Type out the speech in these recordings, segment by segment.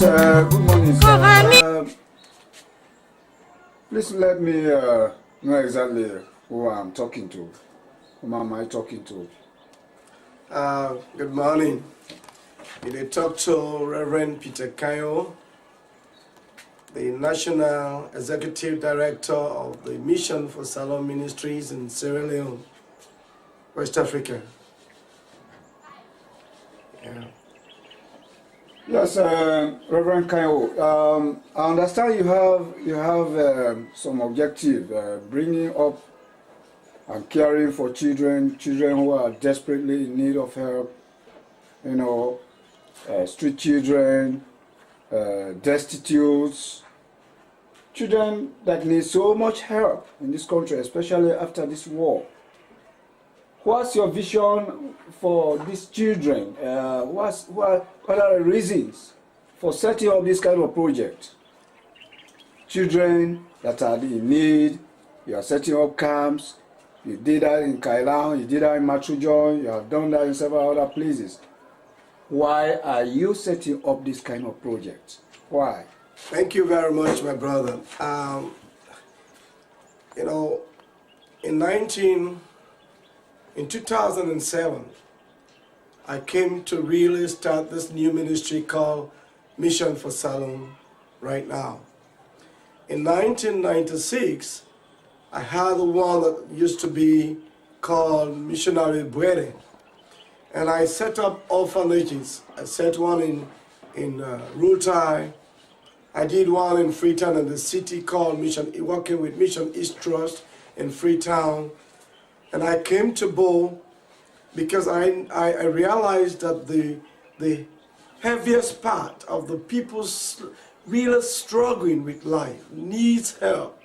Yes, good morning, sir. Please let me know exactly who I'm talking to. Whom am I talking to? Good morning. You talk to Reverend Peter Kainwo, the National Executive Director of the Mission for Salon Ministries in Sierra Leone, West Africa. Yeah. Yes, Reverend Kainwo. I understand you have some objective, bringing up and caring for children who are desperately in need of help. You know, street children, destitutes, children that need so much help in this country, especially after this war. What's your vision for these children? What are the reasons for setting up this kind of project? Children that are in need, you are setting up camps. You did that in Kailan, you did that in Matrujon, you have done that in several other places. Why are you setting up this kind of project? Why? Thank you very much, my brother. You know, in 2007, I came to really start this new ministry called Mission for Salon right now. In 1996, I had the one that used to be called Missionary Bwere. And I set up orphanages. I set one in Rutai. I did one in Freetown in the city called working with Mission East Trust in Freetown. And I came to Bo because I realized that the heaviest part of the people really struggling with life, needs help,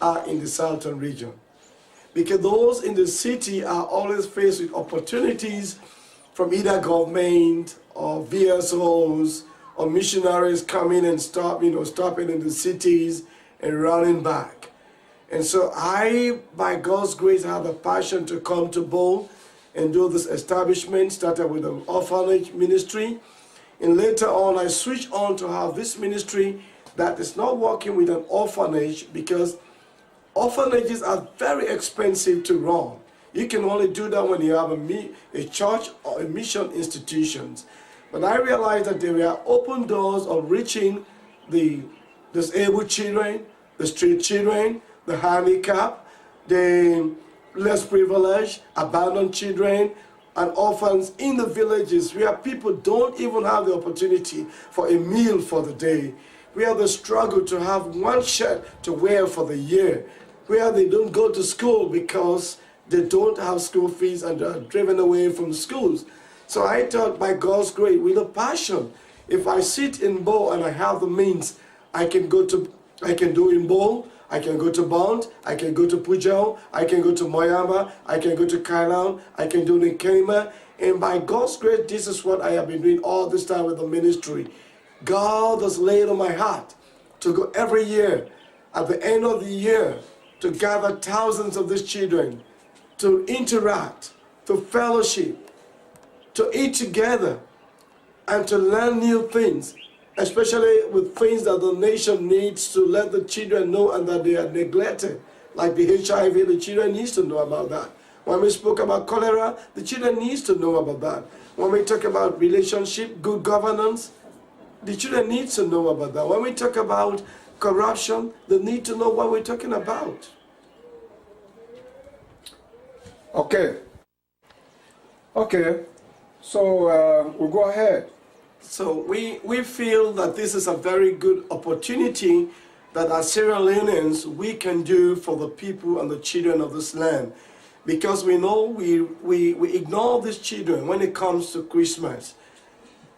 are in the southern region. Because those in the city are always faced with opportunities from either government or VSOs or missionaries coming and stopping in the cities and running back. And so I, by God's grace, have a passion to come to Bo and do this establishment. Started with an orphanage ministry. And later on, I switched on to have this ministry that is not working with an orphanage because orphanages are very expensive to run. You can only do that when you have a church or a mission institutions. But I realized that there were open doors of reaching the disabled children, the street children, the handicapped, the less privileged, abandoned children, and orphans in the villages where people don't even have the opportunity for a meal for the day, where they struggle to have one shirt to wear for the year, where they don't go to school because they don't have school fees and are driven away from schools. So I thought, by God's grace, with a passion, if I sit in Bo and I have the means, I can do in Bo, I can go to Bond, I can go to Pujao, I can go to Moyamba, I can go to Kailan, I can do in Kema. And by God's grace, this is what I have been doing all this time with the ministry. God has laid on my heart to go every year, at the end of the year, to gather thousands of these children, to interact, to fellowship, to eat together, and to learn new things, especially with things that the nation needs to let the children know and that they are neglected, like the HIV, the children needs to know about that. When we spoke about cholera, the children needs to know about that. When we talk about relationship, good governance, the children needs to know about that. When we talk about corruption, they need to know what we're talking about. Okay. So we'll go ahead. So we feel that this is a very good opportunity that as Sierra Leoneans we can do for the people and the children of this land. Because we know we ignore these children when it comes to Christmas.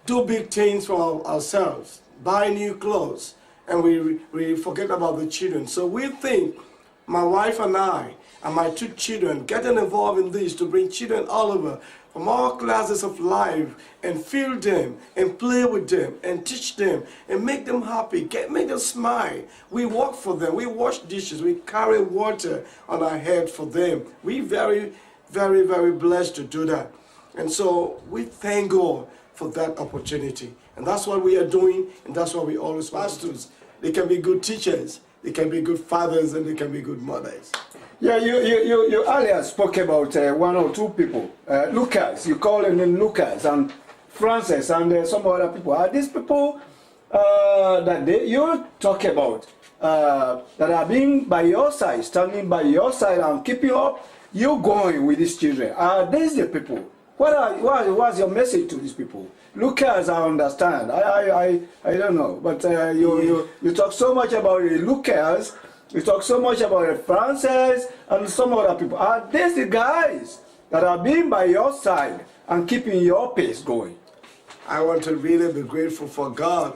Do big things for ourselves, buy new clothes, and we forget about the children. So we think, my wife and I, and my two children, getting involved in this to bring children all over from all classes of life and feel them and play with them and teach them and make them happy, make them smile. We work for them, we wash dishes, we carry water on our head for them. We very, very, very blessed to do that. And so we thank God for that opportunity. And that's what we are doing, and that's what we always pastors. They can be good teachers, they can be good fathers, and they can be good mothers. Yeah, you earlier spoke about one or two people. Lucas, you call them Lucas, and Francis, and some other people. Are these people you talk about that are being by your side, standing by your side and keeping up you going with these children? Are these the people? What's your message to these people? Lucas, I understand. I don't know, but you talk so much about Lucas. You talk so much about Francis and some other people. Are these the guys that are being by your side and keeping your pace going? I want to really be grateful for God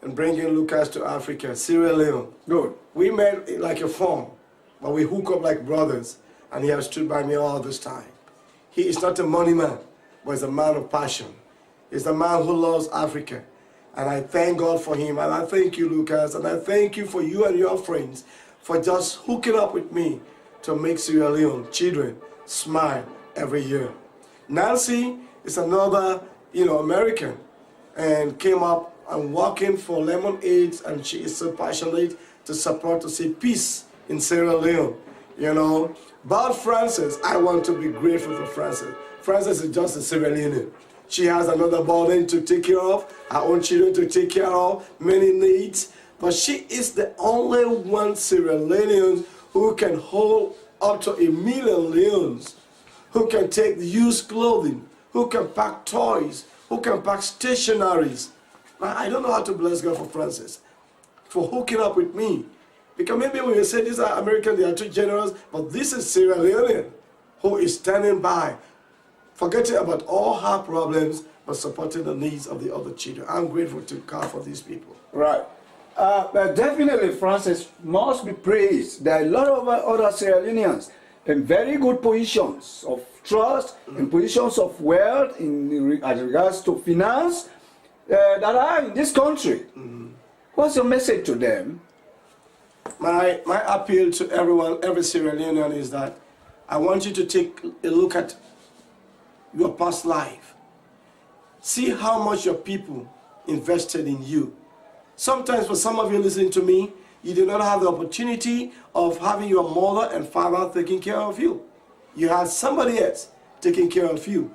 and bringing Lucas to Africa, Sierra Leone. Good. We met like a phone, but we hook up like brothers, and he has stood by me all this time. He is not a money man, but he's a man of passion. He's a man who loves Africa. And I thank God for him, and I thank you, Lucas, and I thank you for you and your friends for just hooking up with me to make Sierra Leone children smile every year. Nancy is another, American, and came up and working for Lemonade, and she is so passionate to support, to see peace in Sierra Leone, But Frances, I want to be grateful for Frances. Frances is just a Sierra Leonean. She has another burden to take care of, her own children to take care of, many needs. But she is the only one Sierra Leonean who can hold up to 1 million leones, who can take used clothing, who can pack toys, who can pack stationaries. I don't know how to bless God for Frances, for hooking up with me. Because maybe we will say these are American, they are too generous, but this is Sierra Leonean who is standing by, forgetting about all her problems, but supporting the needs of the other children. I'm grateful to God for these people. Right. But definitely Francis must be praised. There are a lot of other Sierra Leoneans in very good positions of trust, in positions of wealth, as regards to finance, that are in this country. What's your message to them? My appeal to everyone, every Sierra Leonean, is that I want you to take a look at your past life. See how much your people invested in you. Sometimes for some of you listening to me, you did not have the opportunity of having your mother and father taking care of you. You had somebody else taking care of you.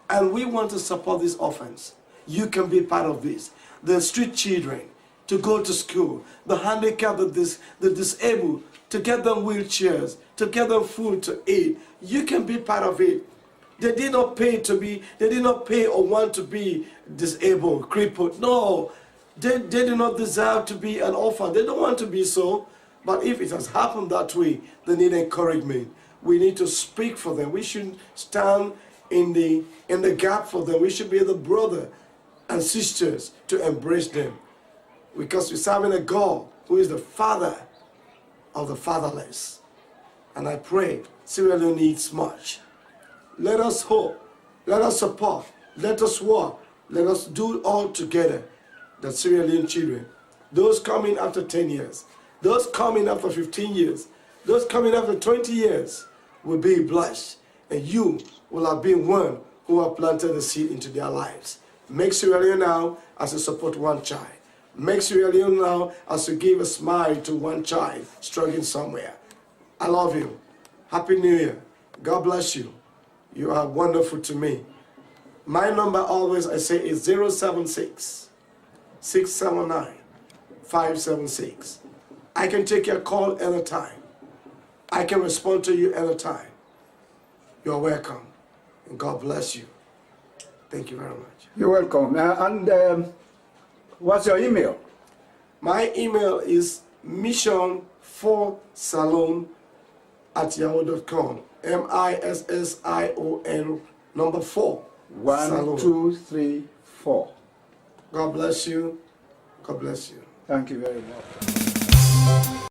And we want to support these orphans. You can be part of this. The street children, to go to school, the handicapped, the disabled, to get them wheelchairs, to get them food to eat. You can be part of it. They did not pay or want to be disabled, crippled. No, they do not deserve to be an orphan. They don't want to be so. But if it has happened that way, they need encouragement. We need to speak for them. We should stand in the gap for them. We should be the brother and sisters to embrace them. Because we're serving a God who is the father of the fatherless. And I pray Sierra Leone needs much. Let us hope, let us support, let us work, let us do all together that Sierra Leone children, those coming after 10 years, those coming after 15 years, those coming after 20 years will be blessed. And you will have been one who have planted the seed into their lives. Make Sierra Leone now as you support one child. Make Sierra Leone now as you give a smile to one child struggling somewhere. I love you. Happy New Year. God bless you. You are wonderful to me. My number always, I say, is 076 679 576. I can take your call anytime. I can respond to you anytime. You're welcome. And God bless you. Thank you very much. You're welcome. And what's your email? My email is mission4salon@yahoo.com. MISSION number 4. 1, 2, 3, 4. God bless you. God bless you. Thank you very much.